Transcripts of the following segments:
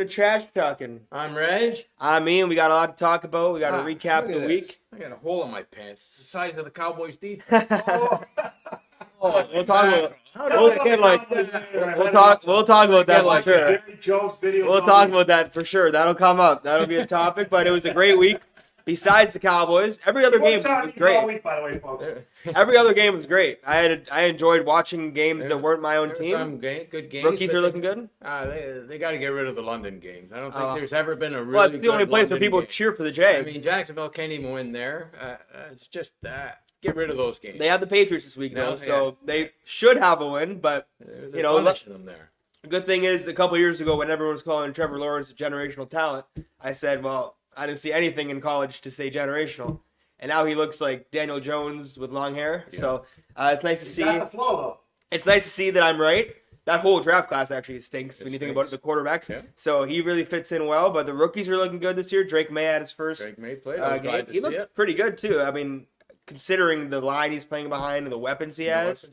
to Trash Talkin. I'm Reg. I'm Ian. We got a lot to talk about. We got to recap Look the at week. this. I got a hole in my pants. It's the size of the Cowboys defense. We'll talk about. How did I get like We'll talk about that for sure. Jones video. We'll talk about that for sure. That'll come up. That'll be a topic. But it was a great week. Besides the Cowboys, every other game was great. All week, by the way, folks. Every other game was great. I enjoyed watching games that weren't my own There were team. some good games. Rookies are looking good. They got to get rid of the London games. I don't think there's ever been a really Well, it's the only good place where London people game. cheer for the I Jags. mean, Jacksonville can't even win there. It's just get rid of those games. They have the Patriots this week, though, No, so they should have a win. But They're you know, punishing them there. the good thing is, a couple years ago, when everyone was calling Trevor Lawrence a generational talent, I said, well, I didn't see anything in college to say generational. And now he looks like Daniel Jones with long hair. Yeah. So it's nice to see. Got the flow, though. It's nice to see that I'm right. That whole draft class actually stinks when you think about it, the quarterbacks. Yeah. So he really fits in well. But the rookies are looking good this year. Drake May had his first Drake May played. I was game. glad to He see looked it. pretty good, too. I mean, considering the line he's playing behind and the weapons he has.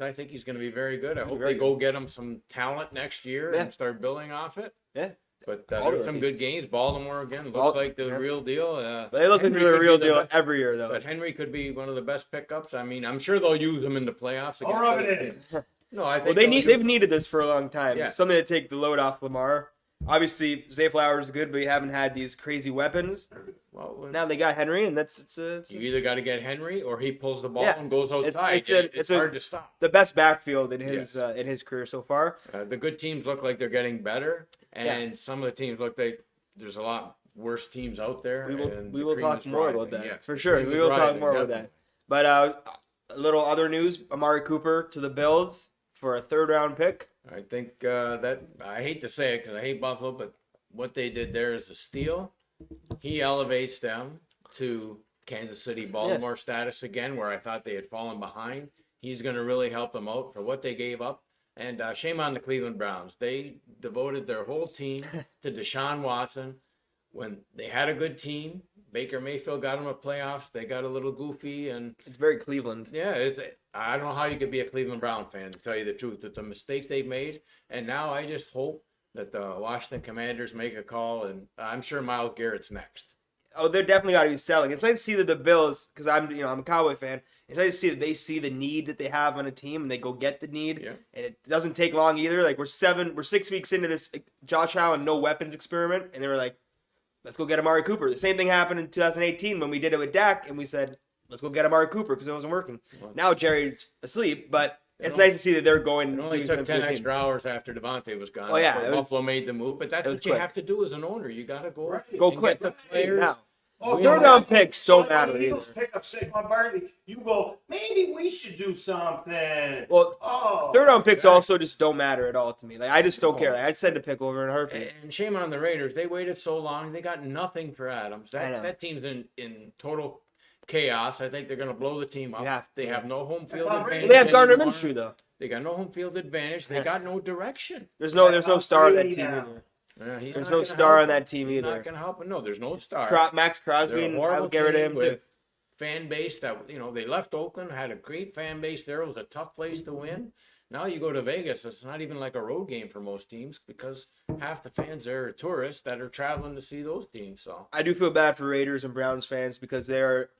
I think he's going to be very good. I hope very they go get him some talent next year and start building off it. Yeah. But there's some good games. Baltimore again looks like the real deal. They look like they're the real deal every year, though. But Henry could be one of the best pickups. I mean, I'm sure they'll use him in the playoffs. I'll rub it in. No, I Well, think they've needed this for a long time. Yeah. Something to take the load off Lamar. Obviously, Zay Flowers is good, but you haven't had these crazy weapons. Well, Now they got Henry, and it's you either got to get Henry or he pulls the ball Yeah. and goes outside. It's hard to stop. the best backfield in his career so far. The good teams look like they're getting better, and some of the teams look like there's a lot worse teams out there. We will talk more about that Yes, for sure. We will talk more about that. But a little other news: Amari Cooper to the Bills for a third-round pick. I think that I hate to say it because I hate Buffalo, but what they did there is a steal. He elevates them to Kansas City, Baltimore status again, where I thought they had fallen behind. He's going to really help them out for what they gave up. And shame on the Cleveland Browns. They devoted their whole team to Deshaun Watson. When they had a good team, Baker Mayfield got them a playoffs. They got a little goofy, and It's very Cleveland. yeah, I don't know how you could be a Cleveland Brown fan, to tell you the truth, with the mistakes they've made. And now I just hope that the Washington Commanders make a call, and I'm sure Myles Garrett's next. Oh, they're definitely got to be selling. It's nice to see that the Bills, because I'm a Cowboy fan. It's nice to see that they see the need that they have on a team and they go get the need. Yeah. And it doesn't take long either. Like we're 6 weeks into this Josh Allen no weapons experiment, and they were like, let's go get Amari Cooper. The same thing happened in 2018 when we did it with Dak, and we said, let's go get Amari Cooper because it wasn't working. Now Jerry's asleep, but it's nice to see that they're going. It only took 10 extra hours after Davante was gone. Oh, yeah, before Buffalo made the move, but that's what you quick. have to do as an owner. You got to go Go and quick. get the players. Now. Oh, Third-round picks don't So matter when the Eagles either. pick up Saquon Barkley, you go, maybe we should do something. Well, third-round picks also just don't matter at all to me. Like I just don't care. Like, I'd send a pick over in a heartbeat. And shame on the Raiders. They waited so long. They got nothing for Adams. I know. That team's in total chaos. I think they're going to blow the team up. They have no home field advantage. They have Gardner anymore. Minshew though. They got no home field advantage. They got no direction. There's no star on that team now. either. He's There's not no gonna star help on that them. team He's either. not going to help him. No, there's no star. Max Crosby, They're a and I horrible would get rid of team him with too. fan base that they left Oakland, had a great fan base there. It was a tough place to win. Now you go to Vegas, it's not even like a road game for most teams because half the fans there are tourists that are traveling to see those teams. So I do feel bad for Raiders and Browns fans because they are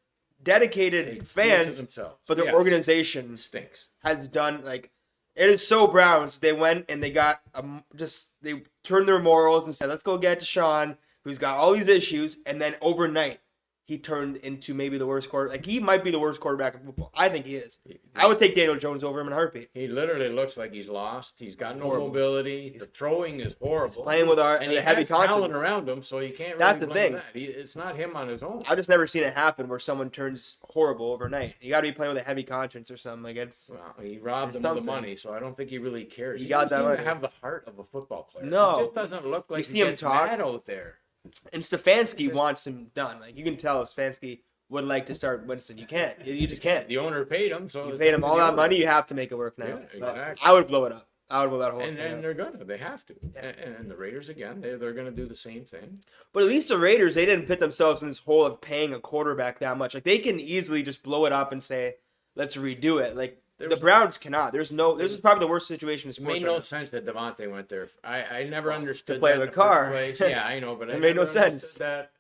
they dedicated do it to fans, themselves. but their Yes. organization Stinks. has done like it is so Browns. They went and they got they turned their morals and said, let's go get Deshaun, who's got all these issues, and then overnight he turned into maybe the worst quarterback. Like he might be the worst quarterback in football. I think he is. I would take Daniel Jones over him in a heartbeat. He literally looks like he's lost. He's got no Horrible. mobility. The throwing is horrible. Playing with and he the heavy has talent confidence. around him, so you can't really That's the blame thing. that. It's not him on his own. I've just never seen it happen where someone turns horrible overnight. You got to be playing with a heavy conscience or something. Like it's Well, he robbed them There's of the something. money, so I don't think he really cares. He He got doesn't that even money. have the heart of a football player. No. He just doesn't look like see he him gets talk. mad out there. and Stefanski wants him done. Like you can tell Stefanski would like to start Winston. You can't. You just can't. The owner paid him, so You it's paid up him to all the that owner. money. You have to make it work now. Yeah, So exactly. I would blow it up. I would blow that whole And thing up. they're gonna. They have to. And the Raiders again. They're gonna do the same thing. But at least the Raiders, they didn't put themselves in this hole of paying a quarterback that much. Like they can easily just blow it up and say, "Let's redo it." Like The Browns cannot. This is probably the worst situation in It sports. made right no now. sense that Davante went there. I never understood play that the in the car. first place. Yeah, I know, but It I made no never understood sense. that.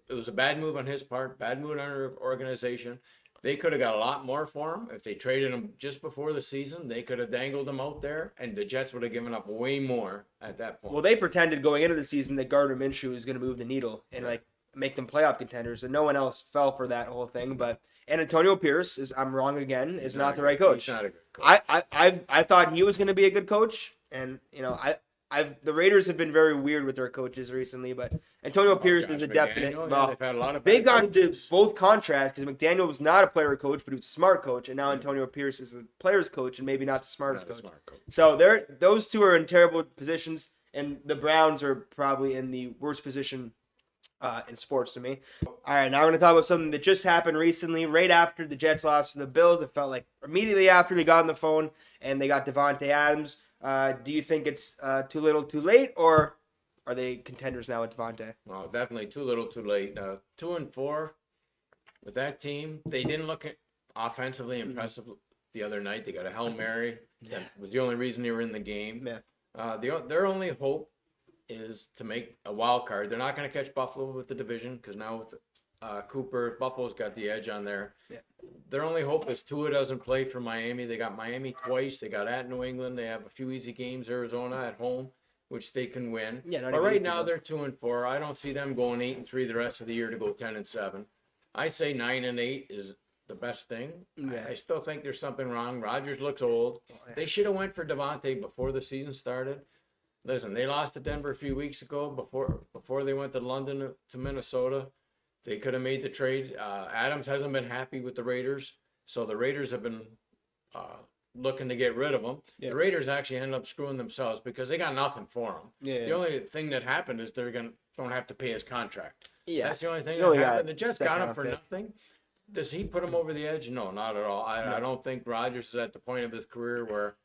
It was a bad move on his part, bad move on our organization. They could have got a lot more for him if they traded him just before the season. They could have dangled him out there, and the Jets would have given up way more at that point. Well, they pretended going into the season that Gardner Minshew was going to move the needle and like make them playoff contenders, and no one else fell for that whole thing. But and Antonio Pierce I'm wrong again, is not the right coach. He's not a good coach. I thought he was going to be a good coach, and the Raiders have been very weird with their coaches recently, but Antonio Pierce is a definite. McDaniel, Well, they've had a lot of they've bad gotten to coaches. both contracts because McDaniel was not a player coach, but he was a smart coach, and now Antonio Pierce is a player's coach and maybe not the smartest Not a coach. smart coach. So those two are in terrible positions, and the Browns are probably in the worst position in sports to me. All right, now we're going to talk about something that just happened recently. Right after the Jets lost to the Bills, it felt like immediately after they got on the phone and they got Davante Adams. Do you think it's too little, too late, or are they contenders now with Davante? Well, definitely too little, too late. 2-4 with that team. They didn't look offensively impressive the other night. They got a Hail Mary. That was the only reason they were in the game. Yeah. Their only hope is to make a wild card. They're not going to catch Buffalo with the division because now with Cooper, Buffalo's got the edge on there. Yeah. Their only hope is Tua doesn't play for Miami. They got Miami twice. They got at New England. They have a few easy games. Arizona at home, which they can win. Yeah, not but even right easy, now though. they're 2-4. I don't see them going 8-3 the rest of the year to go 10-7. I say 9-8 is the best thing. Yeah. I still think there's something wrong. Rodgers looks old. They should have went for Davante before the season started. Listen, they lost to Denver a few weeks ago before they went to London to Minnesota. They could have made the trade. Adams hasn't been happy with the Raiders, so the Raiders have been looking to get rid of him. Yeah. The Raiders actually ended up screwing themselves because they got nothing for him. Yeah. The only thing that happened is don't have to pay his contract. Yeah. That's the only thing You only that got happened. The Jets got second him round for pick. nothing. Does he put him over the edge? No, not at all. I don't think Rodgers is at the point of his career where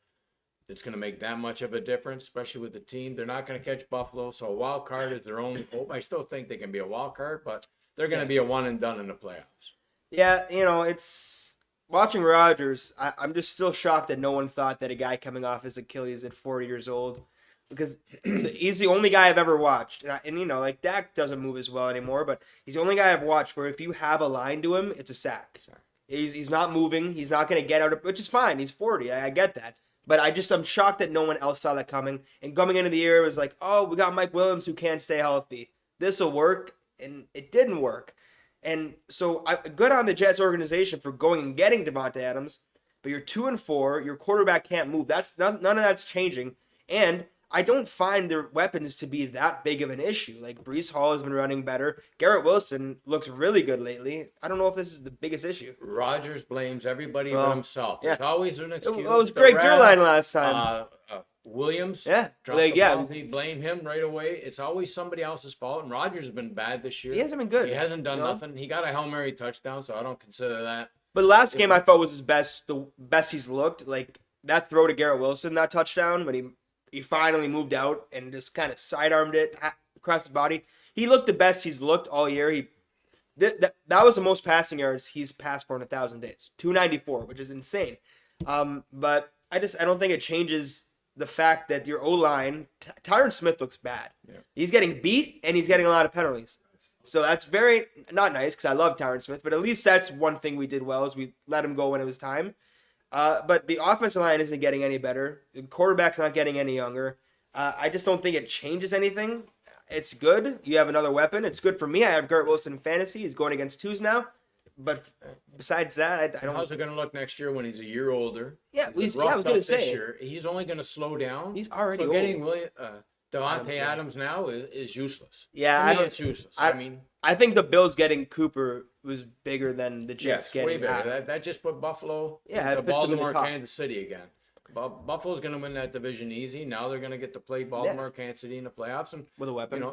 it's going to make that much of a difference, especially with the team. They're not going to catch Buffalo, so a wild card is their only hope. I still think they can be a wild card, but they're going to be a one and done in the playoffs. Yeah, it's watching Rodgers. I'm just still shocked that no one thought that a guy coming off his Achilles at 40 years old, because he's the only guy I've ever watched. And like Dak doesn't move as well anymore, but he's the only guy I've watched where if you have a line to him, it's a sack. He's not moving. He's not going to get out of, which is fine. He's 40. I get that. But I'm shocked that no one else saw that coming. And coming into the year, it was like, oh, we got Mike Williams who can't stay healthy. This will work. And it didn't work. And so good on the Jets organization for going and getting Davante Adams. But you're 2-4. Your quarterback can't move. None of that's changing. And I don't find their weapons to be that big of an issue. Like Breece Hall has been running better. Garrett Wilson looks really good lately. I don't know if this is the biggest issue. Rodgers blames everybody but himself. Yeah. There's always an excuse. It was The Greg ref, Zuerlein last time. Williams, Yeah. dropped Like, the yeah. ball. He blame him right away. It's always somebody else's fault. And Rodgers has been bad this year. He hasn't been good. He hasn't done No. nothing. He got a Hail Mary touchdown, so I don't consider that. But the last game I felt was his best, the best he's looked. Like that throw to Garrett Wilson, that touchdown, when he finally moved out and just kind of sidearmed it across his body. He looked the best he's looked all year. That was the most passing yards he's passed for in 1,000 days, 294, which is insane. But I don't think it changes the fact that your O-line, Tyron Smith looks bad. Yeah. He's getting beat and he's getting a lot of penalties. So that's very not nice because I love Tyron Smith, but at least that's one thing we did well is we let him go when it was time. But the offensive line isn't getting any better. The quarterback's not getting any younger. I just don't think it changes anything. It's good. You have another weapon. It's good for me. I have Garrett Wilson in fantasy. He's going against twos now. But besides that, I don't. How's it going to look next year when he's a year older? Yeah, He's I was roughed going to up this say. year. He's only going to slow down. He's already so old. getting Davante Adams, yeah. Adams now is useless. Yeah, To me, it's useless. I mean, I think the Bills getting Cooper was bigger than the Jets yes, getting way better. Adams. That just put Buffalo Yeah, it to puts them in the Baltimore, top. Kansas City again. Buffalo's going to win that division easy. Now they're going to get to play Baltimore, Kansas City in the playoffs, and With a weapon.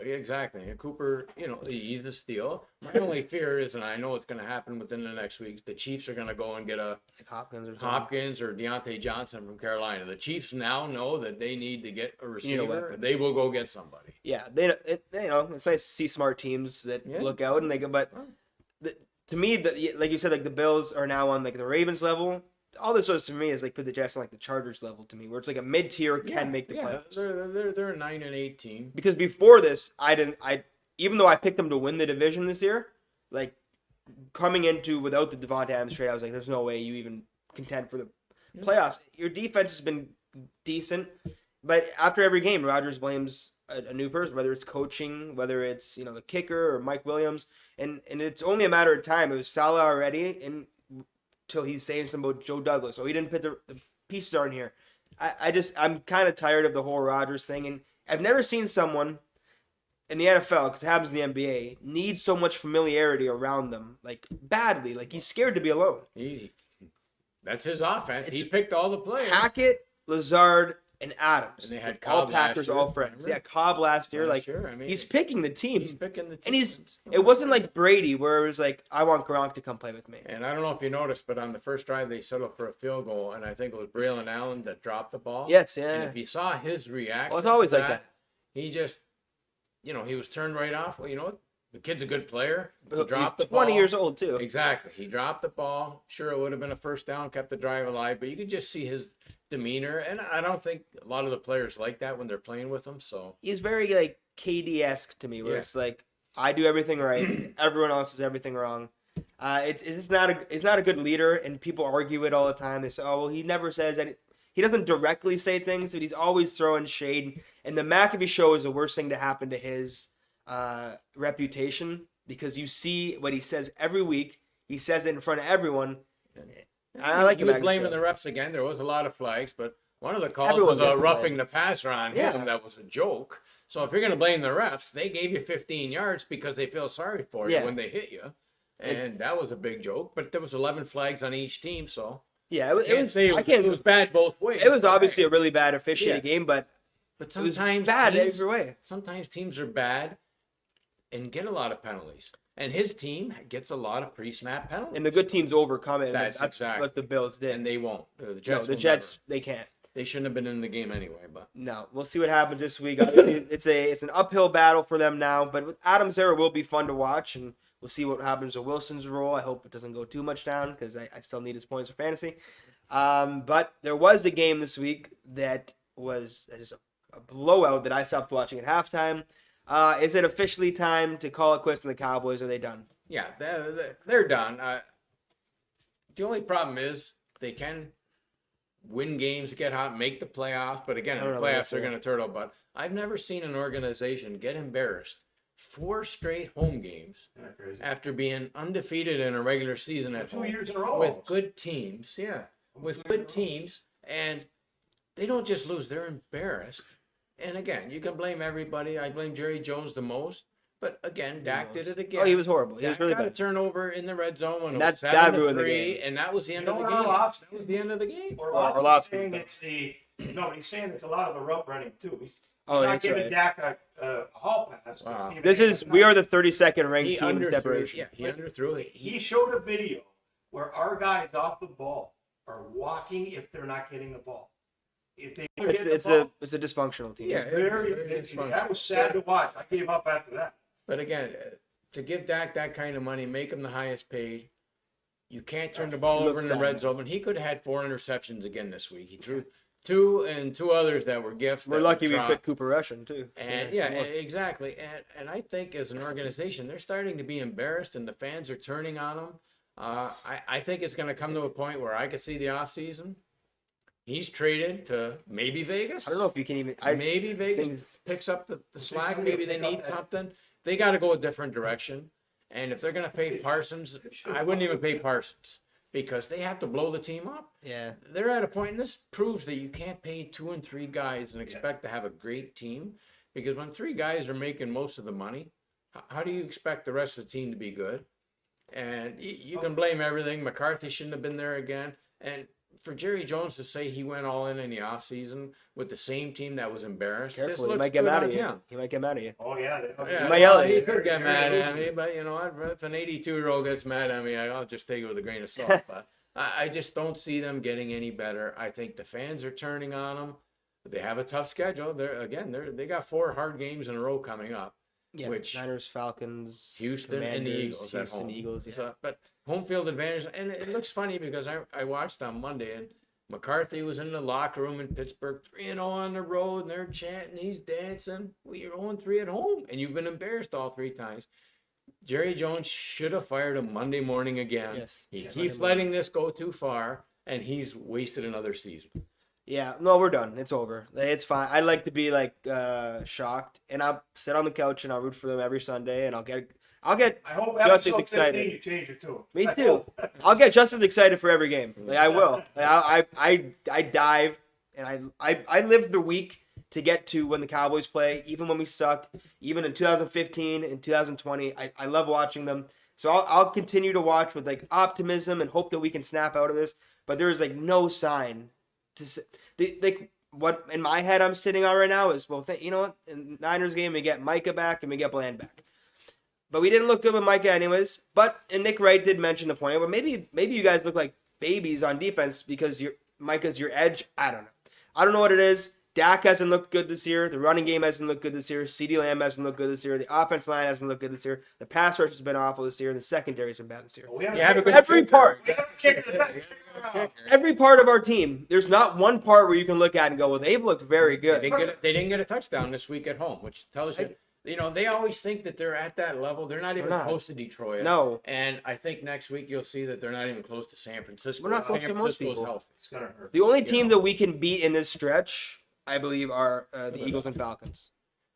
exactly. And Cooper, he's the steal. My only fear is, and I know it's going to happen within the next weeks, the Chiefs are going to go and get a Like Hopkins Hopkins or Deontay Johnson from Carolina. The Chiefs now know that they need to get a need a receiver. weapon. They will go get somebody. Yeah, it's nice to see smart teams that look out and they go. But to me, like you said, like the Bills are now on like the Ravens level. all this was to me is like put the Jets on like the Chargers level to me, where it's like a mid tier can make the playoffs. They're a 9-8 team. Because before this, even though I picked them to win the division this year, like coming into without the Davante Adams trade, I was like, there's no way you even contend for the playoffs. Your defense has been decent, but after every game, Rodgers blames a new person, whether it's coaching, whether it's the kicker or Mike Williams, and it's only a matter of time. It was Salah already, until he's saying something about Joe Douglas. So he didn't put the pieces aren't here. I'm kind of tired of the whole Rodgers thing, and I've never seen someone in the NFL, because it happens in the NBA, need so much familiarity around them, like badly. Like he's scared to be alone. That's his offense. He picked all the players. Hackett, Lazard, and Adams. And they had all Cobb Packers, last year, all friends. remember? Yeah, Cobb last year. Last year, I mean, he's picking the team. He's picking the team. And it wasn't like Brady where it was like, I want Gronk to come play with me. And I don't know if you noticed, but on the first drive they settled for a field goal, and I think it was Braylon Allen that dropped the ball. Yes, yeah. And if you saw his reaction, Well, it's always to like that. He just, he was turned right off. Well, you know what? The kid's a good player. He dropped He's the ball. 20 years old too. Exactly. He dropped the ball. Sure, it would have been a first down, kept the drive alive, but you could just see his demeanor, and I don't think a lot of the players like that when they're playing with him. So He's very like KD-esque to me, where it's like, I do everything right, everyone else does everything wrong. It's just not a good leader, and people argue it all the time. They say, oh well, he never says any. He doesn't directly say things, but he's always throwing shade. And the McAfee show is the worst thing to happen to his reputation, because you see what he says every week. He says it in front of everyone. I like he the was McAfee blaming show. the refs again. There was a lot of flags, but one of the calls Everyone was gets roughing the flags. passer on him. That was a joke. So if you're going to blame the refs, they gave you 15 yards because they feel sorry for you when they hit you. And that was a big joke. But there was 11 flags on each team, so Yeah, it was. it was bad both ways. It was obviously a really bad officiating Yeah. game, but But it was sometimes bad teams, every way. sometimes teams are bad and get a lot of penalties. And his team gets a lot of pre-snap penalties. And the good teams overcome it. And That's exactly what the Bills did. And they won't. The no, Jets. the will Jets, never. they can't. They shouldn't have been in the game anyway. But No, we'll see what happens this week. It's an uphill battle for them now, but with Adams there, it will be fun to watch, and we'll see what happens with Wilson's role. I hope it doesn't go too much down, because I still need his points for fantasy. But there was a game this week that was just a blowout that I stopped watching at halftime. Is it officially time to call it quits on the Cowboys? Are they done? yeah, they're done. The only problem is they can win games, get hot, make the playoffs. But again, I in don't the know about playoffs, they're that. going to turtle. But I've never seen an organization get embarrassed 4 straight home games Isn't that crazy? after being undefeated in a regular season at 2 home years in a row. with good teams. Yeah, with good teams, and they don't just lose; they're embarrassed. And again, you can blame everybody. I blame Jerry Jones the most. But again, Dak did it again. Oh, he was horrible. He was Dak really got a bad. turnover in the red zone when it That- was that 7-3, ruined the game. and that was the end You of know the what game. Orlovsky- That was the end of the game. Orlovsky's saying Orlovsky's he's saying it's a lot of the route running too. He's Oh, not that's giving right. Dak a hall pass. Wow. We are the 32nd ranked He team in underthrew. separation. Yeah, he underthrew it. He showed a video where our guys off the ball are walking if they're not getting the ball. If they get It's the ball, a dysfunctional team. Yeah. it's that was sad to watch. I gave up after that. But again, to give Dak that kind of money, make him the highest paid, you can't turn the ball He over looks in the bad, red man. zone. He could have had 4 interceptions again this week. He threw 2 and 2 others that were gifts. We're that lucky were we dropped. put Cooper Russian too. And some more. exactly. And I think as an organization, they're starting to be embarrassed, and the fans are turning on them. I think it's going to come to a point where I could see the offseason. He's traded to maybe Vegas. I don't know if you can even. Maybe Vegas picks up the slack. Maybe they need something. They got to go a different direction. And if they're going to pay Parsons, I wouldn't even pay Parsons, because they have to blow the team up. Yeah. They're at a point, and this proves that you can't pay 2 and 3 guys and expect to have a great team, because when 3 guys are making most of the money, how do you expect the rest of the team to be good? And you can blame everything. McCarthy shouldn't have been there again. And for Jerry Jones to say he went all in the offseason with the same team that was embarrassed, this Careful, he looks might get good mad on at you. him. He might get mad at you. Oh yeah, Yeah, might yell at he you. could get mad at me, but you know what? If an 82-year-old gets mad at me, I'll just take it with a grain of salt. But I just don't see them getting any better. I think the fans are turning on them. They have a tough schedule. They got 4 hard games in a row coming up, Yeah, which Niners, Falcons, Houston and the Commanders, Eagles at Houston, home. Eagles, yeah. So, but home field advantage, and it looks funny because I watched on Monday and McCarthy was in the locker room in Pittsburgh, 3-0 on the road, and they're chanting, he's dancing. Well, you're 0-3 at home, and you've been embarrassed all 3 times. Jerry Jones should have fired him Monday morning again. Yes. He Yeah, keeps Monday letting this go too far, and he's wasted another season. Yeah, no, we're done. It's over. It's fine. I like to be like shocked, and I'll sit on the couch and I'll root for them every Sunday, and I'll get I hope just as episode excited. 15 you change it to. Me too. I'll get just as excited for every game. Like I will. Like, I dive, and I live the week to get to when the Cowboys play, even when we suck, even in 2015 and 2020. I love watching them. So I'll continue to watch with like optimism and hope that we can snap out of this. But there is like no sign to like what in my head I'm sitting on right now is, well, you know what? In the Niners game we get Micah back and we get Bland back. But we didn't look good with Micah anyways. But and Nick Wright did mention the point where maybe you guys look like babies on defense because Micah's your edge. I don't know what it is. Dak hasn't looked good this year. The running game hasn't looked good this year. CeeDee Lamb hasn't looked good this year. The offense line hasn't looked good this year. The pass rush has been awful this year. And the secondary has been bad this year. We haven't You have a kicked good it. Every part. We haven't kicked it back. Every part of our team. There's not one part where you can look at and go, well, they've looked very good. They didn't get a touchdown this week at home, which tells you, they always think that they're at that level. They're not even close to Detroit. No. And I think next week you'll see that they're not even close to San Francisco. We're not close to most people. Healthy. It's going to hurt. The only team that we can beat in this stretch, I believe, are the Eagles and Falcons.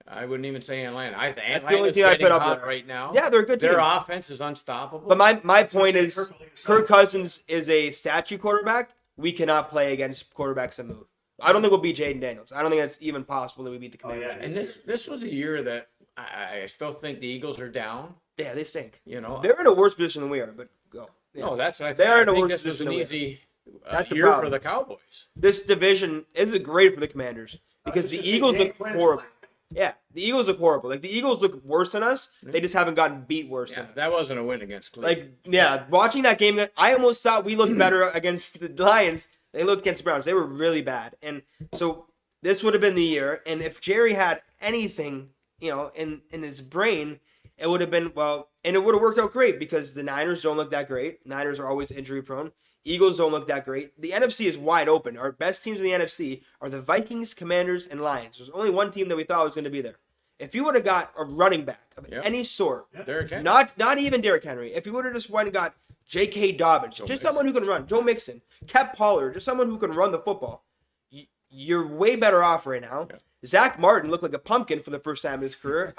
I wouldn't even say Atlanta. That's the only team I put up there right now. Yeah, they're a good team. Their offense is unstoppable. But my point is, Kirk Kirk Cousins is a statue quarterback. We cannot play against quarterbacks that move. I don't think we'll beat Jaden Daniels. I don't think that's even possible that we beat the Commanders. yeah. And this was a year that I still think the Eagles are down. Yeah, they stink. They're in a worse position than we are. But go. Yeah. No, that's what I think. They're in a I think worse this was position an than we are. easy That's the year for problem. the Cowboys. This division is great for the Commanders because the Eagles look horrible. Yeah, the Eagles look horrible. Like the Eagles look worse than us. They just haven't gotten beat worse Yeah, than us. that wasn't a win against Cleveland. Like, yeah, watching that game, I almost thought we looked better against the Lions. They looked against the Browns. They were really bad. And so this would have been the year. And if Jerry had anything, in his brain, it would have been, well, and it would have worked out great because the Niners don't look that great. Niners are always injury prone. Eagles don't look that great. The NFC is wide open. Our best teams in the NFC are the Vikings, Commanders, and Lions. There's only one team that we thought was going to be there. If you would have got a running back of any sort, Derrick Henry. not even Derrick Henry, if you would have just went and got J.K. Dobbins, someone who can run, Joe Mixon, Kep Pollard, just someone who can run the football, you're way better off right now. Yeah. Zach Martin looked like a pumpkin for the first time in his career.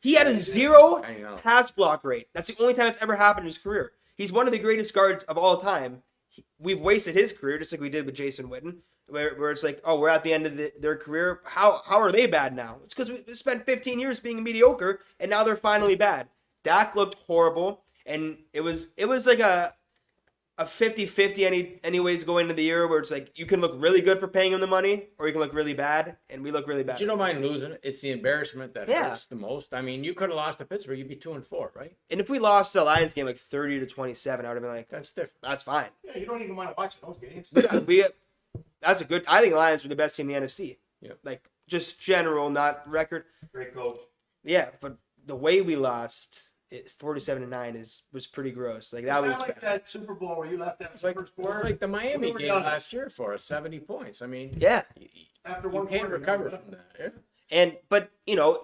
He had a 0 pass block rate. That's the only time it's ever happened in his career. He's one of the greatest guards of all time. We've wasted his career just like we did with Jason Witten, where it's like, oh, we're at the end of their career. How are they bad now? It's because we spent 15 years being mediocre, and now they're finally bad. Dak looked horrible, and it was like a 50-50 anyways going into the year where it's like you can look really good for paying him the money, or you can look really bad, and we look really bad. But you don't mind losing. It's the embarrassment that hurts the most. I mean, you could have lost to Pittsburgh. You'd be 2-4, right? And if we lost the Lions game like 30-27, I would have been like, that's different. That's fine. Yeah, you don't even mind watching those games. That's a good. I think the Lions are the best team in the NFC. Yeah. Like just general, not record. Great coach. Yeah, but the way we lost, 47-9 was pretty gross. Like that It's was not like bad. that Super Bowl where you left after the first It was quarter. like the Miami We were game done. last year for us, 70 points. I mean, Yeah. After you one can't quarter, recover we were from done. that. Yeah. But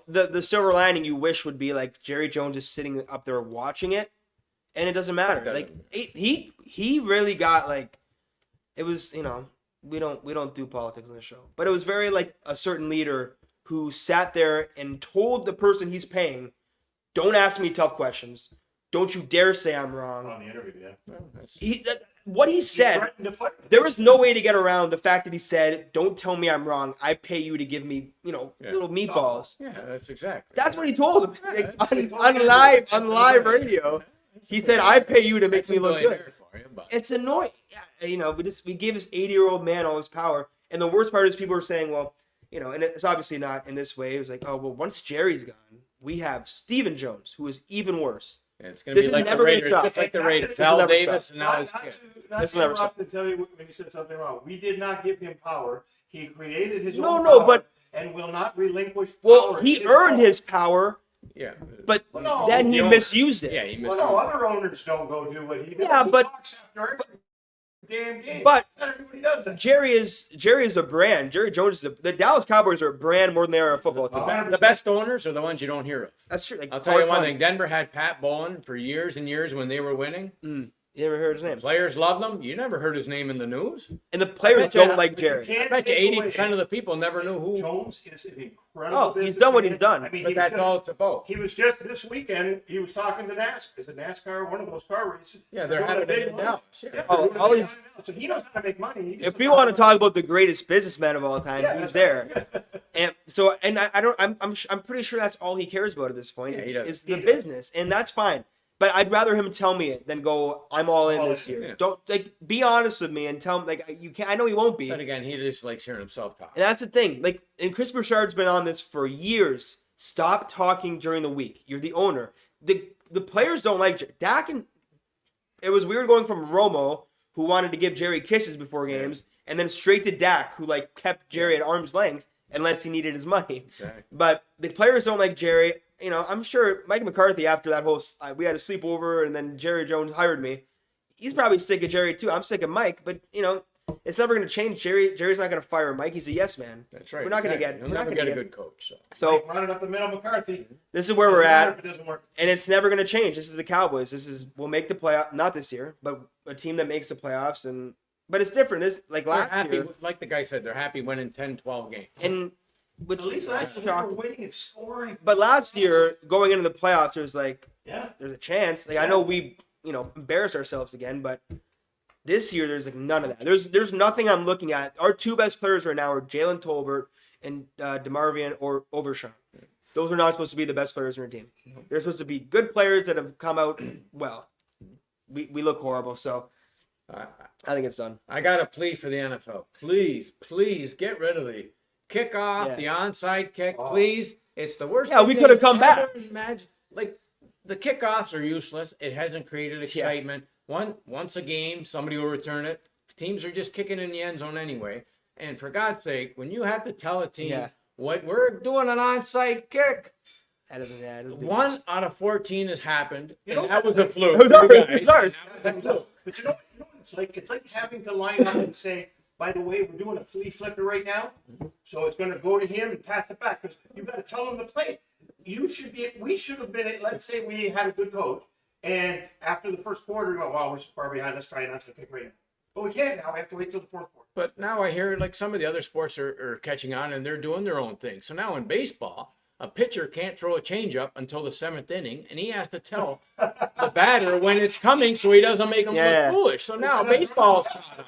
the silver lining you wish would be like Jerry Jones is sitting up there watching it, and it doesn't matter. Like he really got like, it was we don't do politics on the show, but it was very like a certain leader who sat there and told the person he's paying, don't ask me tough questions. Don't you dare say I'm wrong. On the interview, yeah. Well, What he said, threatened to fight. there was no way to get around the fact that he said, don't tell me I'm wrong. I pay you to give me, little meatballs. yeah, that's exactly. That's what he told him. Like, that's what he told on him. live radio. He said, I pay you to make me look good. For you, but It's annoying. Yeah, we gave this 80-year-old man all this power. And the worst part is people are saying, well, and it's obviously not in this way. It was like, oh, well, once Jerry's gone, we have Stephen Jones, who is even worse. yeah, it's going This to be is like the never gonna Raiders, stop. just like the Not Raiders. to- Al never Davis stop. and now Not his kid. This to will never interrupt and tell you when you said something wrong. We did not give him power. He created his own No, power but- and will not relinquish power. Well, he It's earned fault. his power Yeah. But Well, no, then he the owner- misused it. Yeah, he Well, missed. no, other owners don't go do what he does. Yeah, He but- talks after every damn game. But- not everybody does that. Jerry is a brand. Jerry Jones the Dallas Cowboys are a brand more than they are a football team. 100%. The best owners are the ones you don't hear of. That's true. Like, I'll tell you one Talkin. thing. Denver had Pat Bowlen for years and years when they were winning. You ever heard his name? Players loved him. You never heard his name in the news. And the players bet you don't not, like but you Jerry. can't I bet you take away- 80% of the people never knew who. Jones is an incredible. Oh, he's businessman. done what he's done. I mean, But he was that's just- all it's about. He was just this weekend. He was talking to NASCAR. Is it NASCAR? One of those car races. Yeah, they're doing having a big it in one. Dallas. Yeah. Yeah, Oh, they're doing a all big these- one now. So he knows how to make money. He just If we doesn't want to know talk about the greatest businessman of all time, Yeah, he's that's there. And so, and I don't, I'm pretty sure that's all he cares about at this point Yeah, he is, does. is the He does. business, and that's fine. But I'd rather him tell me it than go, I'm all in All this in, year. yeah. Don't like be honest with me and tell him like you can't. I know he won't be, But and again, he just likes hearing himself talk. that's the thing. Like, and Chris Bouchard's been on this for years. Stop talking during the week. You're the owner. The players don't like Dak, and it was weird going from Romo, who wanted to give Jerry kisses before games, and then straight to Dak, who like kept Jerry at arm's length unless he needed his money. Exactly. But the players don't like Jerry. You know, I'm sure Mike McCarthy, after that whole, we had a sleepover, and then Jerry Jones hired me. He's probably sick of Jerry too. I'm sick of Mike, but you know, it's never going to change. Jerry's not going to fire Mike. He's a yes man. That's right. We're not going to exactly. get. He'll We're not never going get to a get. good coach. So. So running up the middle, McCarthy. this is where we're Doesn't matter at, if it doesn't work. and it's never going to change. This is the Cowboys. We'll make the playoff. Not this year, but a team that makes the playoffs, and but it's different. This like They're last happy, year, like the guy said, they're happy winning 10, 12 games. and which At least last year we shocked- were winning and scoring. But last year, going into the playoffs, there's like Yeah. there's a chance. Like I know we embarrassed ourselves again, but this year there's like none of that. There's nothing I'm looking at. Our two best players right now are Jalen Tolbert and DeMarvion or Overshawn. Those are not supposed to be the best players in our team. They're supposed to be good players that have come out well. We look horrible, so I I think it's done. I got a plea for the NFL. Please get rid of the kickoff, Yeah. the onside kick. Please, it's the worst. Yeah, thing we could have they've come back. ever imagined. Like the kickoffs are useless. It hasn't created excitement. Once a game, somebody will return it. Teams are just kicking in the end zone anyway. And for God's sake, when you have to tell a team Yeah. what we're doing an onside kick, That doesn't. Yeah, it doesn't do 1 out of 14 has happened, You know and that was a fluke. It was ours. you It was ours. But you know what it's like? It's like having to line up and say, by the way, we're doing a flea flicker right now, so it's going to go to him and pass it back because you got to tell him to play. We should have been. Let's say we had a good coach, and after the first quarter, we went, "Wow, we're so far behind. Let's try an onside kick right now." But we can't now. We have to wait till the fourth quarter. But now I hear like some of the other sports are catching on and they're doing their own thing. So now in baseball, a pitcher can't throw a changeup until the 7th inning, and he has to tell the batter when it's coming so he doesn't make him Yeah. look foolish. So now baseball's caught on.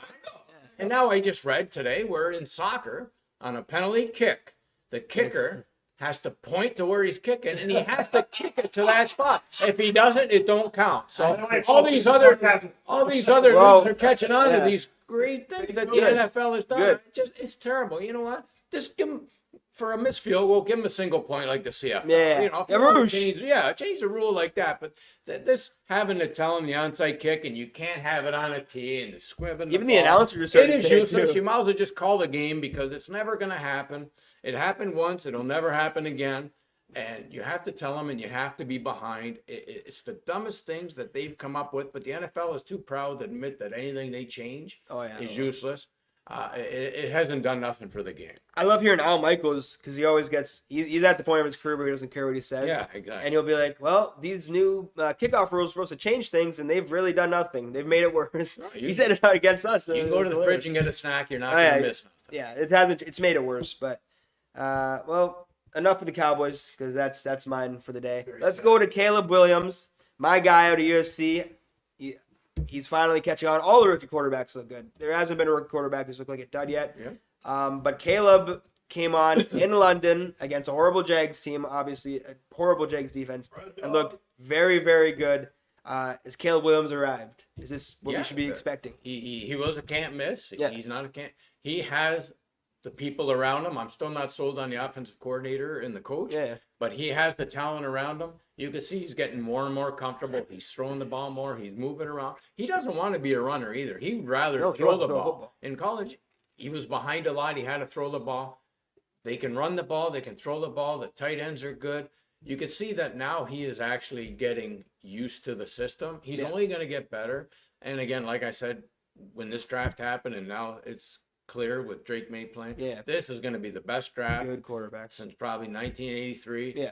And now I just read today where in soccer, on a penalty kick, the kicker has to point to where he's kicking, and he has to kick it to that spot. If he doesn't, it don't count. So all these other Well, leagues are catching on yeah. to these great things that the Good. NFL has done. Good. It's terrible. You know what? Just give him for a missed field goal, give him a single point like the CFL. Yeah. You know, if Yeah, you want to Rouge. change the rule like that. But this having to tell him the onside kick and you can't have it on a tee and the squibbing. Even the ball. announcer just It started is saying it, useless. too. You might as well just call the game because it's never going to happen. It happened once. It'll never happen again. And you have to tell them, and you have to be behind. It's the dumbest things that they've come up with. But the NFL is too proud to admit that anything they change is useless. It hasn't done nothing for the game. I love hearing Al Michaels because he always gets. He's at the point of his career where he doesn't care what he says. Yeah, exactly. And he'll be like, "Well, these new kickoff rules are supposed to change things, and they've really done nothing. They've made it worse." No, He said it out against us. You can go to the fridge and get a snack. You're not Oh, going yeah. to miss nothing. Yeah, it hasn't. It's made it worse, but well, enough of the Cowboys because that's mine for the day. Let's go to Caleb Williams, my guy out of USC. He's finally catching on. All the rookie quarterbacks look good. There hasn't been a rookie quarterback who's looked like a dud yet. Yeah. But Caleb came on in London against a horrible Jags team, obviously a horrible Jags defense, and looked very, very good. As Caleb Williams arrived, is this what we should be expecting? He was a can't miss. Yeah. He's not a can't. He has the people around him. I'm still not sold on the offensive coordinator and the coach. Yeah. But he has the talent around him. You can see he's getting more and more comfortable. He's throwing the ball more. He's moving around. He doesn't want to be a runner either. He'd rather No, he throw wants the to throw ball. football. In college, he was behind a lot. He had to throw the ball. They can run the ball. They can throw the ball. The tight ends are good. you can see that now he is actually getting used to the system. He's only going to get better. And again, like I said, when this draft happened and now it's clear with Drake May playing, this is going to be the best draft Good quarterbacks since probably 1983. Yeah.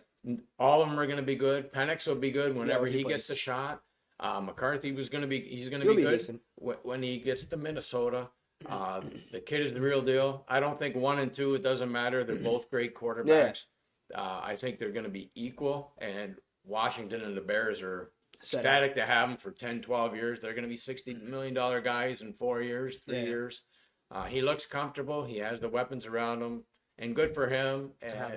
All of them are going to be good. Penix will be good whenever he he plays. gets the shot. McCarthy he's going to be He'll be good decent. when he gets to Minnesota. The kid is the real deal. I don't think 1 and 2, it doesn't matter. They're both great quarterbacks. I think they're going to be equal, and Washington and the Bears are ecstatic to have them for 10, 12 years. They're going to be $60 million guys in 4 years, 3 years. He looks comfortable. He has the weapons around him, and good for him.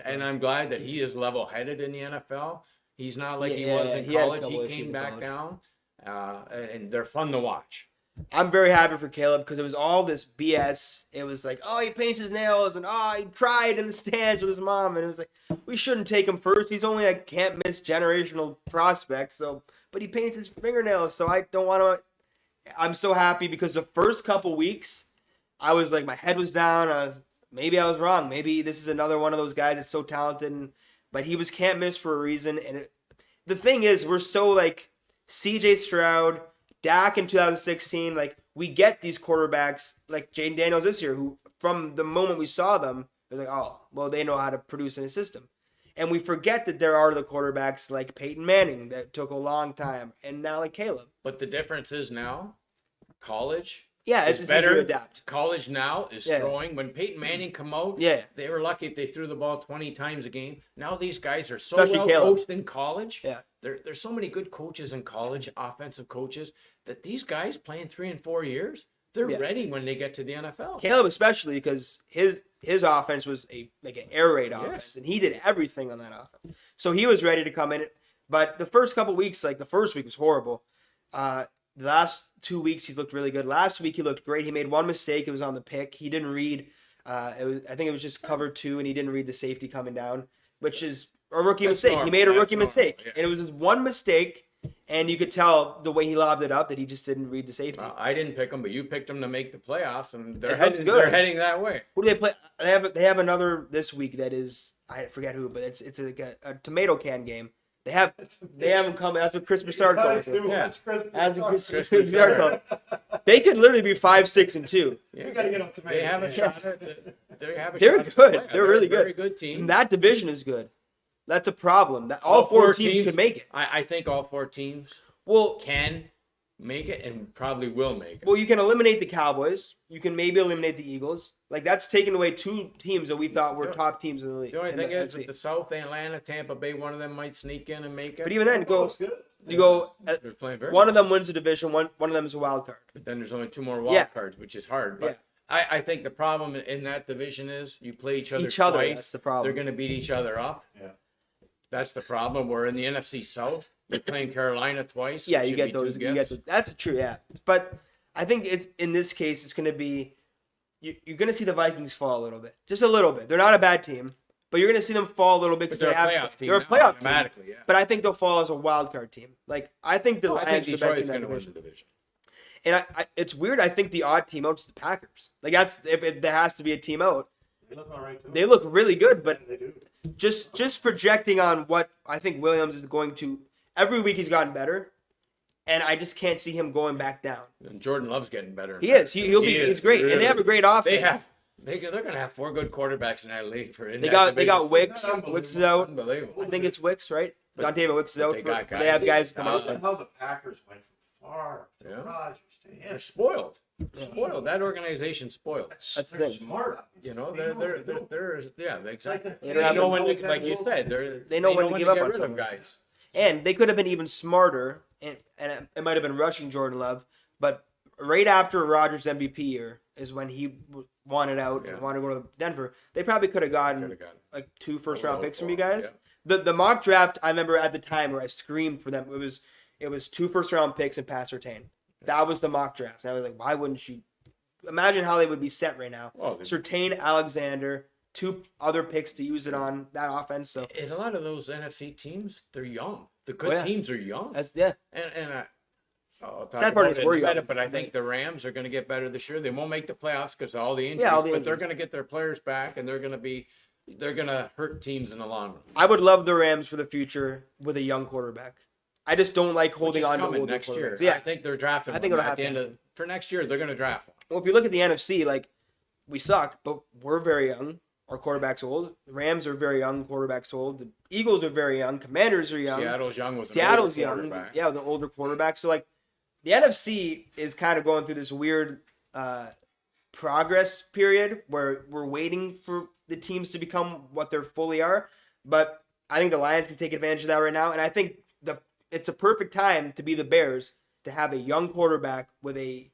And I'm glad that he is level-headed in the NFL. He's not like he was in college. He came back down, and they're fun to watch. I'm very happy for Caleb because it was all this BS. It was like, oh, he paints his nails, and oh, he cried in the stands with his mom, and it was like, we shouldn't take him first. He's only a can't miss generational prospect. So, but he paints his fingernails, so I don't want to. I'm so happy because the first couple weeks, I was like, my head was down. Maybe I was wrong. Maybe this is another one of those guys that's so talented, but he was can't miss for a reason. And the thing is, we're so like C.J. Stroud, Dak in 2016, like we get these quarterbacks like Jaden Daniels this year, who from the moment we saw them, they're like, oh, well, they know how to produce in a system. And we forget that there are the quarterbacks like Peyton Manning that took a long time, and now like Caleb. But the difference is now, college. Yeah, it's just better to adapt. College now is throwing. When Peyton Manning come out, they were lucky if they threw the ball 20 times a game. Now these guys are so well coached in college. Yeah. There's so many good coaches in college, offensive coaches, that these guys playing 3 and 4 years, they're ready when they get to the NFL. Caleb especially because his offense was like an air raid offense, and he did everything on that offense. So he was ready to come in. But the first couple weeks, like the first week was horrible. The last 2 weeks he's looked really good. Last week he looked great. He made one mistake. It was on the pick. He didn't read. I think it was just cover 2, and he didn't read the safety coming down, which is a rookie mistake. Normal. He made a rookie mistake, Yeah. and it was just one mistake. And you could tell the way he lobbed it up that he just didn't read the safety. Well, I didn't pick them, but you picked them to make the playoffs, and they're It looks good. they're heading that way. Who do they play? They have another this week that is I forget who, but it's like a tomato can game. They haven't come. That's what Chris Broussard calls it. Yeah. That's what Chris Broussard calls it. They could literally be 5-6-2. Yeah. We got to get on tomato. They have a shot at They're the good. play. They're really good. Very good team. And that division is good. That's a problem. That all four teams could make it. I think all 4 teams Well, can make it and probably will make it. well, you can eliminate the Cowboys. You can maybe eliminate the Eagles. Like that's taking away 2 teams that we thought were top teams in the league. The only thing is, NFC. with the South, Atlanta, Tampa Bay, one of them might sneak in and make it. But even then, Good. you go. They're playing very One of them wins the division. One of them is a wild card. But then there's only 2 more wild cards, which is hard. But Yeah. I think the problem in that division is you play each other Each other, twice. that's the problem. They're going to beat each other up. Yeah. That's the problem. Where in the NFC South, you're playing Carolina twice. Yeah, which you should get be 2 those. You gifts. get that's true. Yeah, but I think it's in this case it's going to be you're going to see the Vikings fall a little bit, just a little bit. They're not a bad team, but you're going to see them fall a little bit because But they have playoff team they're a now, playoff team. automatically, yeah. But I think they'll fall as a wild card team. Like I think the I think Lions are the best Detroit's team in going that to win division. the division. And it's weird. I think the odd team out is the Packers. Like that's if there has to be a team out. They look all right too. They look really good, but They do. just projecting on what I think Williams is going to. Every week he's gotten better, and I just can't see him going back down. And Jordan Love's getting better. He is. He's great, and they have a great offense. They're going to have 4 good quarterbacks in that league. They got Wicks. Unbelievable. Wicks is out. Unbelievable. I think it's Wicks, right? Don David Wicks is out. they got They have guys come Look out. at how the Packers went from Favre to Yeah. Rodgers to They're him. spoiled. Spoiled. That organization's spoiled. That's the they're thing. smart. You know, They know what they're to do. yeah, they exactly. Like They They don't know have when, always like have you those- said, They know when to give up get on rid of someone. guys. And they could have been even smarter, and it might have been rushing Jordan Love, but right after Rodgers' MVP year is when he wanted out and wanted to go to Denver. They probably could have gotten Coulda gotten like 2 first-round picks from you for him, guys. The mock draft, I remember at the time where I screamed for them. It was 2 first-round picks and pass Surtain. That was the mock draft. And I was like, why wouldn't you? Imagine how they would be set right now. Oh, Surtain, Alexander, 2 other picks to use it on that offense. So And a lot of those NFC teams, they're young. The good teams are young. that's And I'll talk Sad part about is it we're in a minute, young. but I think the Rams are going to get better this year. They won't make the playoffs because of all the injuries, Yeah, all the but they're injuries. going to get their players back, and they're going to be they're gonna hurt teams in the long run. I would love the Rams for the future with a young quarterback. I just don't like Which holding is on to coming older next year. quarterbacks. Yeah. I think they're drafting. I think one it'll at the end happen. for next year. They're gonna draft one. Well, if you look at the NFC, like, we suck, but we're very young. Our quarterback's old. The Rams are very young. Quarterback's old. The Eagles are very young. Commanders are young. Seattle's young with Seattle's an older young. quarterback. Yeah, with an older quarterback. So, like, the NFC is kind of going through this weird progress period where we're waiting for the teams to become what they fully are. But I think the Lions can take advantage of that right now. And I think it's a perfect time to be the Bears to have a young quarterback with a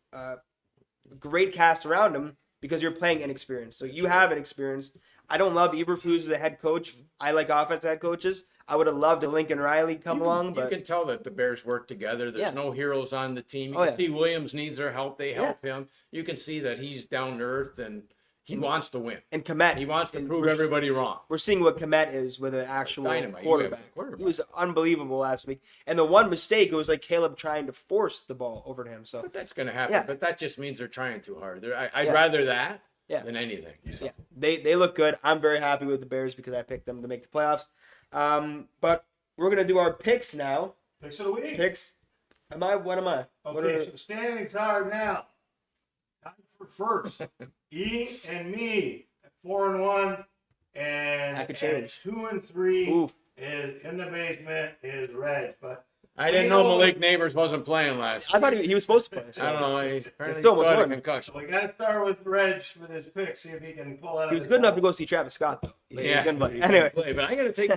great cast around him because you're playing inexperienced. So you have an experience. I don't love Eberflus as a head coach. I like offensive head coaches. I would have loved a Lincoln Riley come along, but you can tell that the Bears work together. There's Yeah. no heroes on the team. You Oh, can yeah. see Williams needs their help. They help him. You can see that he's down to earth and he wants to win. and Komet. He wants to and prove everybody wrong. We're seeing what Komet is with an actual Dynamite. quarterback. He was a quarterback. He was unbelievable last week. And the one mistake, it was like Caleb trying to force the ball over to him. So But that's going to happen. Yeah. But that just means they're trying too hard. I'd Yeah. rather that Yeah. than anything. So. yeah, they look good. I'm very happy with the Bears because I picked them to make the playoffs. But we're gonna do our picks now. Picks of the week. Picks. What am I? What Okay, are- so standings are now. Time for first. E and me at 4-1, and That could change. 2-3 Ooh. is in the basement is Reg. But I didn't know Malik Neighbors wasn't playing last I thought he was supposed to play. So. I don't know. He's apparently still almost got a won. concussion. so we got to start with Reg with his pick. See if he can pull out. He was good enough to go see Travis Scott, though. Yeah. He couldn't play. he couldn't Anyway, play, but I got to take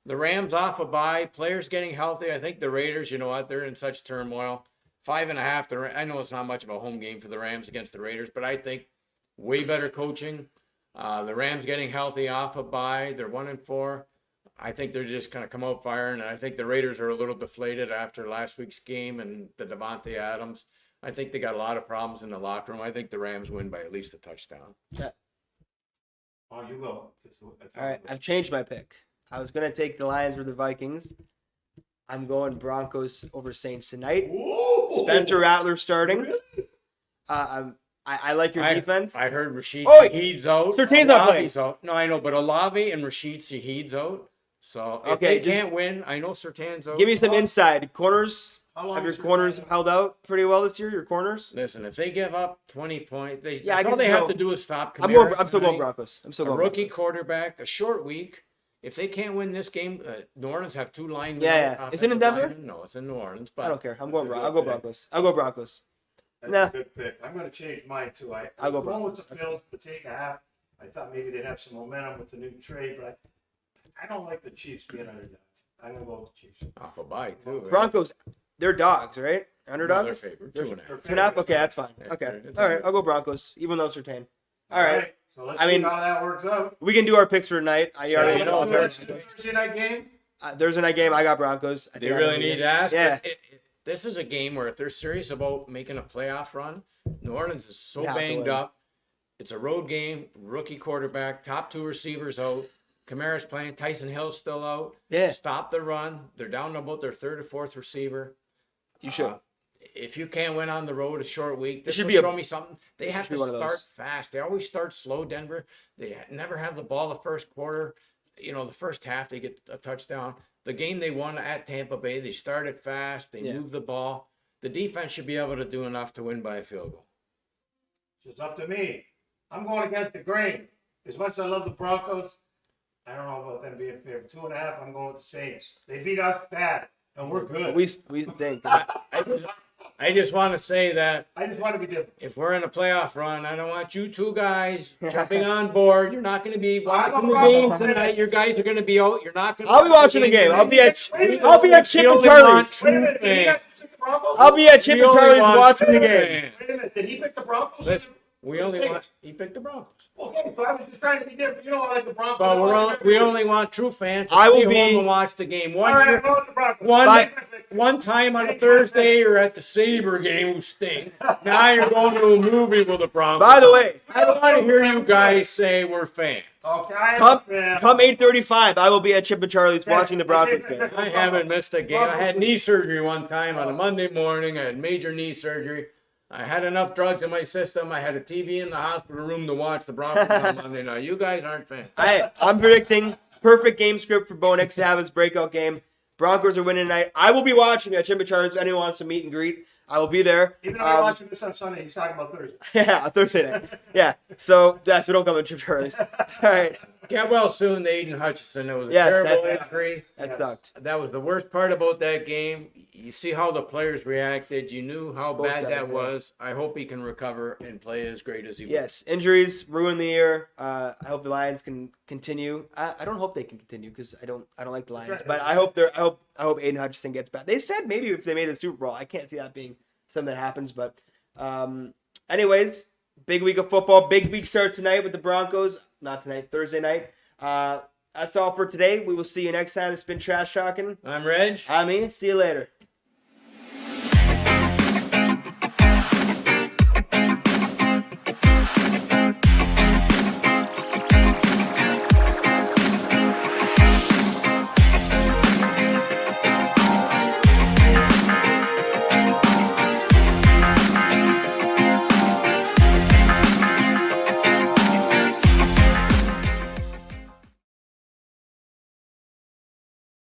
the Rams off a bye. Players getting healthy. I think the Raiders, you know what? They're in such turmoil. 5.5. I know it's not much of a home game for the Rams against the Raiders, but I think way better coaching. The Rams getting healthy off a bye. They're 1-4. I think they're just going to come out firing, and I think the Raiders are a little deflated after last week's game and the Davante Adams. I think they got a lot of problems in the locker room. I think the Rams win by at least a touchdown. Oh, you go. all right. I've changed my pick. I was gonna take the Lions or the Vikings. I'm going Broncos over Saints tonight. Ooh. Spencer Rattler starting. Really? I like your defense. I heard Rashid Oh, wait. Shaheed's out. Surtain's not playing. Olave's out. No, I know, but Olave and Rashid Shaheed's out. So if Okay, they just- can't win, I know Surtain's out. Give me some inside corners. How long Have your is your corners time? held out pretty well this year? Your corners. Listen, if they give up 20 points, Yeah, I that's all guess they so. have to do is stop. I'm Kamara still going tonight. Broncos. I'm still A going rookie Broncos. quarterback, a short week. If they can't win this game, New Orleans have two linemen. Yeah, yeah. Is it in offensive Denver? linemen. No, it's in New Orleans. But I don't care. I'm going. That's a I'll good go pick. Broncos. I'll go Broncos. That's Nah. a good pick. I'm going to change mine too. I'll I'm go going with Broncos. the Bills. It's 8.5. I thought maybe they'd have some momentum with the new trade, but I don't like the Chiefs being underdogs. I'm going to go with the Chiefs. off a bye too. right? Broncos. They're dogs, right? No, Underdogs. they're favored. They're 2.5. 2.5. Okay, that's fine. Yeah, Okay. it's All right. good. I'll go Broncos, even though it's Surtain. All right. So let's I see mean- how that works out. We can do our picks for tonight. I So already you let's know, do if let's do the Thursday night game. Thursday night game. I got Broncos. I They think I really got need it. to ask. Yeah. But this is a game where if they're serious about making a playoff run, New Orleans is so You have to banged win. up. It's a road game, rookie quarterback, top two receivers out. Kamara's playing. Tyson Hill's still out. Yeah. Stop the run. They're down to about their third or fourth receiver. You should. If you can't win on the road a short week, this should will be a- show me something. They have should be to one of start those. fast. They always start slow, Denver. They never have the ball the first quarter. You know, the first half they get a touchdown. The game they won at Tampa Bay, they started fast. They Yeah. moved the ball. The defense should be able to do enough to win by a field goal. So it's up to me. I'm going against the grain. As much as I love the Broncos, I don't know about them being favorite. 2.5, I'm going with the Saints. They beat us bad, and we're good. We think. I just want to say that I just want to be different. if we're in a playoff run, I don't want you two guys jumping on board. You're not going to be watching the game tonight. Your guys are going to be out. You're not going to. I'll be watching the game. I'll be at Chip We and only Charlie's. want Wait a minute, did he fans. not pick the Broncos? I'll be at Chip We and only Charlie's want watching the game. fans. Wait a minute, did he pick the Broncos? Listen, we only Saints? want. He picked the Broncos. Okay, so I was just trying to be different. You know, I like the Broncos. But we only want true fans to I will stay be- home and watch the game. All One right, year, I'm going with the Broncos. one, Perfect. one time on a Thursday or at the Sabre game who stink. Now you're going to a movie with the Broncos. By the way, I don't want to hear you guys say we're fans. Okay, I am a come fan. 8:35. I will be at Chip and Charlie's watching the Broncos game. I haven't missed a game. I had knee surgery one time on a Monday morning. I had major knee surgery. I had enough drugs in my system. I had a TV in the hospital room to watch the Broncos on Monday night. You guys aren't fans. I'm predicting perfect game script for Bo Nix to have his breakout game. Broncos are winning tonight. I will be watching at Chimichurri if anyone wants to meet and greet. I will be there. Even though you're watching this on Sunday, he's talking about Thursday. Yeah, Thursday night. Yeah, so don't come to Chimichurri. All right. Get well soon to Aiden Hutchinson. It was a Yes, terrible that's- injury. That sucked. That was the worst part about that game. You see how the players reacted. You knew how Both bad sides, that yeah. was. I hope he can recover and play as great as he Yes, injuries ruin the year. I hope the Lions can continue. I don't hope they can continue because I don't like the Lions. right. But I hope Aiden Hutchinson gets back. They said maybe if they made the Super Bowl, I can't see that being something that happens. But anyways, big week of football. Big week starts tonight with the Broncos. Not tonight, Thursday night. That's all for today. We will see you next time. It's been Trash Talking. I'm Reg. I'm E. See you later.